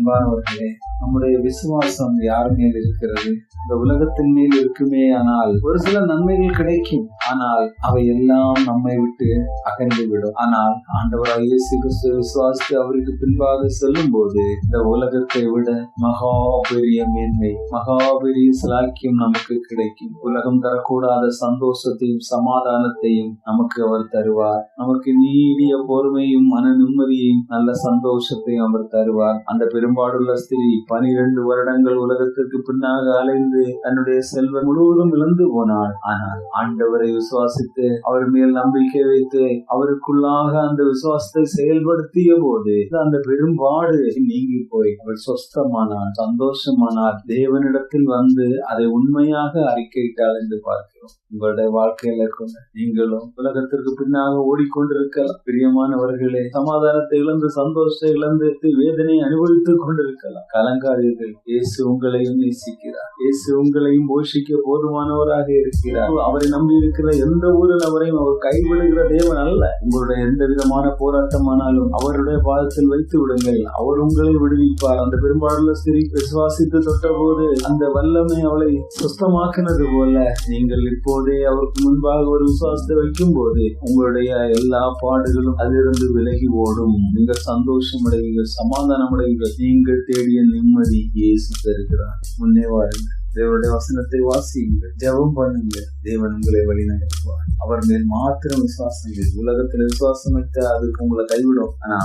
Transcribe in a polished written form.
அன்பானவர்களே, நம்முடைய விசுவாசம் யார் மேல் இருக்கிறது? இந்த உலகத்தின் மேல் இருக்குமே. ஆனால் ஒரு சில நன்மைகள் கிடைக்கும், ஆனால் அவை எல்லாம் நம்மை விட்டு அகன்று விடும். ஆனால் ஆண்டவராகிய இயேசு கிறிஸ்துவை விசுவாசித்து அவருக்கு பின்பாக செல்லும் போது இந்த உலகத்தை விட மகா பெரிய மேன்மை, மகா பெரிய சிலாக்கியம் நமக்கு கிடைக்கும். உலகம் தரக்கூடாத சந்தோஷத்தையும் சமாதானத்தையும் நமக்கு அவர் தருவார். நமக்கு நீடிய பொறுமையும் மன நிம்மதியையும் நல்ல சந்தோஷத்தையும் அவர் தருவார். அந்த பெரும்பாடுள்ள ஸ்திரீ 12 வருடங்கள் உலகத்திற்கு பின்னாக அலைந்து தன்னுடைய செல்வம் முழுவதும் இழந்து போனாள். ஆனால் ஆண்டவரை விசுவாசித்து அவர் மேல் நம்பிக்கை வைத்து அவருக்குள்ளாக அந்த விசுவாசத்தை செயல்படுத்திய போது அந்த பெரும்பாடு நீங்கி போய் அவள் சொஸ்தமானாள், சந்தோஷமானாள். தேவனிடத்தில் வந்து அதை உண்மையாக அறிக்கையிட்டாள் என்று பார்க்கிறோம். உங்களுடைய வாழ்க்கையில கொண்ட நீங்களும் உலகத்திற்கு பின்னாக ஓடிக்கொண்டிருக்கலாம். பிரியமானவர்களே, சமாதானத்தை இழந்து சந்தோஷத்தை இழந்து வேதனை அனுபவித்துக் கொண்டிருக்கலாம். கலங்காதீர்கள். இயேசு உங்களையும் நேசிக்கிறார். இயேசு உங்களையும் போஷிக்க போதுமானவராக இருக்கிறார். அவரை நம்பி இருக்கிற எந்த ஒரு நபரையும் அவர் கைவிடுகிற தேவன் அல்ல. உங்களுடைய எந்த விதமான போராட்டமானாலும் அவருடைய பாதத்தில் வைத்து விடுங்கள். அவர் உங்களை விடுவிப்பார். அந்த பெரும்பாலுள்ள ஸ்திரீ விசுவாசித்து தொட்ட போது அந்த வல்லமை அவளை சுத்தமாக்கினது போல நீங்கள் இப்போதே அவருக்கு முன்பாக ஒரு விசுவாசத்தை வைக்கும் போது உங்களுடைய எல்லா பாடுகளும் அதிலிருந்து விலகி ஓடும். நீங்கள் சந்தோஷம் அடைவீர்கள், சமாதானம் அடைவீர்கள். நீங்கள் தேடிய நிம்மதி இயேசு தருகிறார். முன்னே வாருங்கள். தேவனுடைய வசனத்தை வாசியுங்கள், ஜெபம் பண்ணுங்கள். தேவன் உங்களை வழி நடத்துவார். அவர் மேல் மாத்திரம் விசுவாசம். உலகத்தில் விசுவாசம் வைத்த அதுக்கு உங்களை கைவிடும். ஆனா